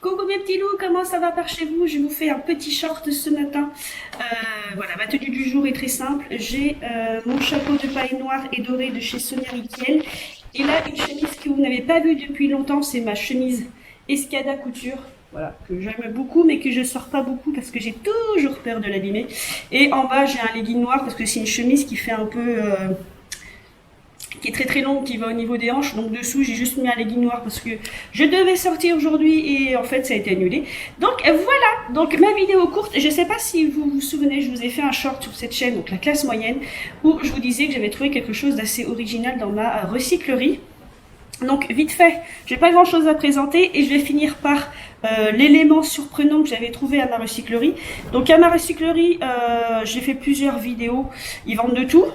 Coucou mes petits loups, comment ça va par chez vous? Je vous fais un petit short ce matin. Voilà, ma tenue du jour est très simple. J'ai mon chapeau de paille noire et doré de chez Sonia Rykiel. Et là, une chemise que vous n'avez pas vue depuis longtemps, c'est ma chemise Escada Couture. Voilà, que j'aime beaucoup, mais que je sors pas beaucoup parce que j'ai toujours peur de l'abîmer. Et en bas, j'ai un legging noir parce que c'est une chemise qui fait un peu... qui est très très longue, qui va au niveau des hanches. Donc dessous, j'ai juste mis un legging noir parce que je devais sortir aujourd'hui et en fait, ça a été annulé. Donc voilà, donc ma vidéo courte. Je sais pas si vous vous souvenez, je vous ai fait un short sur cette chaîne, donc la classe moyenne, où je vous disais que j'avais trouvé quelque chose d'assez original dans ma recyclerie. Donc vite fait, j'ai pas grand chose à présenter et je vais finir par l'élément surprenant que j'avais trouvé à ma recyclerie. Donc à ma recyclerie, j'ai fait plusieurs vidéos, ils vendent de tout.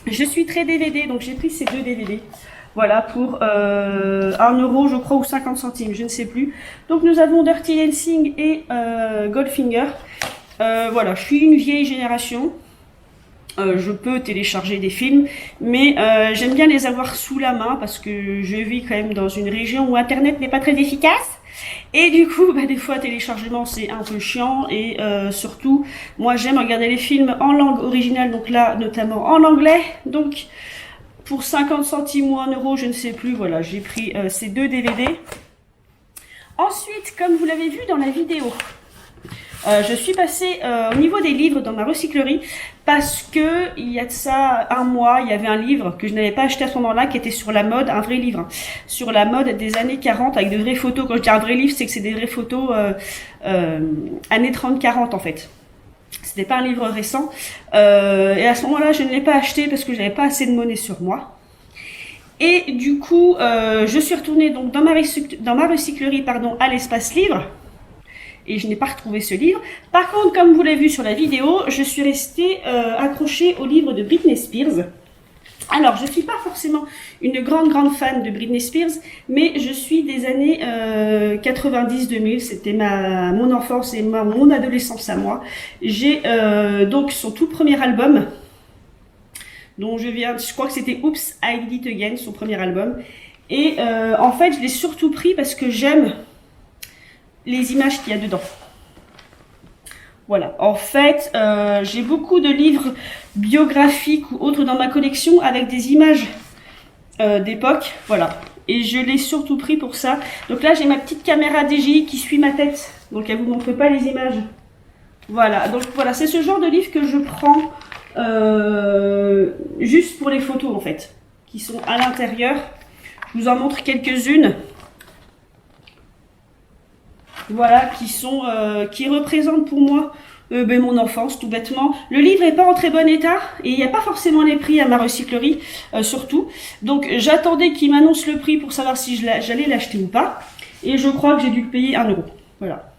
Je suis très DVD, donc j'ai pris ces deux DVD. Voilà, pour 1 euro, je crois, ou 50 centimes, je ne sais plus. Donc nous avons Dirty Dancing et Goldfinger. Voilà, je suis une vieille génération. Je peux télécharger des films, mais j'aime bien les avoir sous la main parce que je vis quand même dans une région où Internet n'est pas très efficace. Et du coup, des fois, téléchargement, c'est un peu chiant. Et surtout, moi, j'aime regarder les films en langue originale, donc là, notamment en anglais. Donc, pour 50 centimes ou 1 euro, je ne sais plus, voilà, j'ai pris ces deux DVD. Ensuite, comme vous l'avez vu dans la vidéo, je suis passée au niveau des livres dans ma recyclerie parce que il y a de ça un mois, il y avait un livre que je n'avais pas acheté à ce moment-là qui était sur la mode, un vrai livre, sur la mode des années 40 avec de vraies photos. Quand je dis un vrai livre, c'est que c'est des vraies photos années 30-40 en fait. C'était pas un livre récent. Et à ce moment-là, je ne l'ai pas acheté parce que j'avais pas assez de monnaie sur moi. Et du coup, je suis retournée donc dans ma recyclerie à l'espace livre. Et je n'ai pas retrouvé ce livre. Par contre, comme vous l'avez vu sur la vidéo, je suis restée accrochée au livre de Britney Spears. Alors, je ne suis pas forcément une grande fan de Britney Spears, mais je suis des années 90-2000, c'était mon enfance et mon adolescence à moi. J'ai donc son tout premier album, dont je crois que c'était Oops, I Did It Again, son premier album. Et en fait, je l'ai surtout pris parce que j'aime les images qu'il y a dedans. Voilà, en fait, j'ai beaucoup de livres biographiques ou autres dans ma collection avec des images d'époque, voilà. Et je l'ai surtout pris pour ça. Donc là, j'ai ma petite caméra DJI qui suit ma tête, donc elle vous montre pas les images. Voilà, donc voilà, c'est ce genre de livre que je prends juste pour les photos en fait, qui sont à l'intérieur. Je vous en montre quelques-unes. Voilà, qui représentent pour moi mon enfance, tout bêtement. Le livre n'est pas en très bon état et il n'y a pas forcément les prix à ma recyclerie, surtout. Donc j'attendais qu'il m'annonce le prix pour savoir si j'allais l'acheter ou pas. Et je crois que j'ai dû payer 1 euro. Voilà.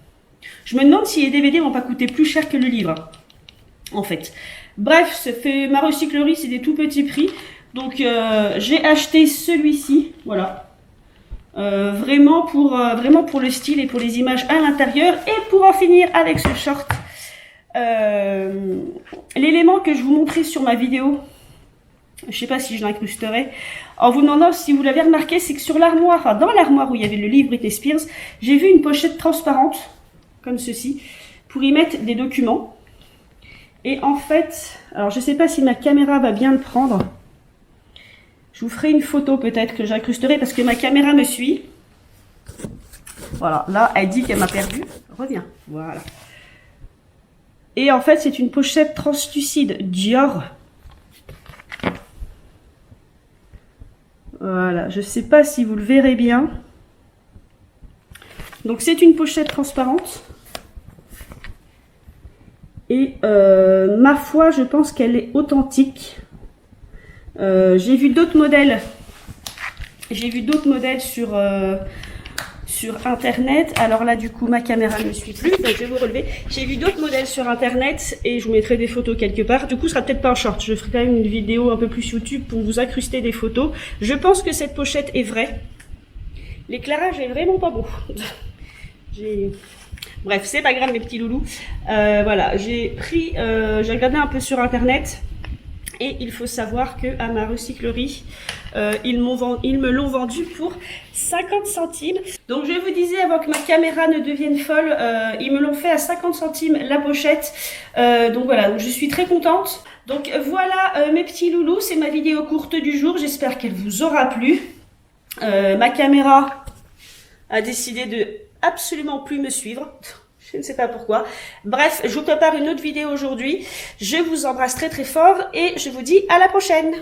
Je me demande si les DVD vont pas coûter plus cher que le livre, en fait. Bref, ma recyclerie, c'est des tout petits prix. Donc j'ai acheté celui-ci, voilà. Vraiment pour le style et pour les images à l'intérieur. Et pour en finir avec ce short, l'élément que je vous montrais sur ma vidéo, je sais pas si je l'incrusterai, en vous demandant si vous l'avez remarqué, c'est que sur l'armoire, enfin dans l'armoire où il y avait le livre Britney Spears, j'ai vu une pochette transparente, comme ceci, pour y mettre des documents. Et en fait, alors je sais pas si ma caméra va bien le prendre. Je vous ferai une photo peut-être que j'incrusterai parce que ma caméra me suit. Voilà, là, elle dit qu'elle m'a perdu. Reviens, voilà. Et en fait, c'est une pochette translucide Dior. Voilà, je sais pas si vous le verrez bien. Donc, c'est une pochette transparente. Et ma foi, je pense qu'elle est authentique. J'ai vu d'autres modèles. Sur internet. Alors là, du coup, ma caméra ne me suit plus, donc je vais vous relever. J'ai vu d'autres modèles sur internet et je vous mettrai des photos quelque part. Du coup, ce sera peut-être pas un short. Je ferai quand même une vidéo un peu plus YouTube pour vous incruster des photos. Je pense que cette pochette est vraie. L'éclairage est vraiment pas beau. Bref, c'est pas grave, mes petits loulous. Voilà, j'ai regardé un peu sur internet. Et il faut savoir que à ma recyclerie, Ils me l'ont vendu pour 50 centimes. Donc je vous disais avant que ma caméra ne devienne folle, ils me l'ont fait à 50 centimes la pochette. Donc voilà, donc je suis très contente. Donc voilà mes petits loulous, c'est ma vidéo courte du jour. J'espère qu'elle vous aura plu. Ma caméra a décidé de absolument plus me suivre. Je ne sais pas pourquoi. Bref, je vous prépare une autre vidéo aujourd'hui. Je vous embrasse très très fort et je vous dis à la prochaine.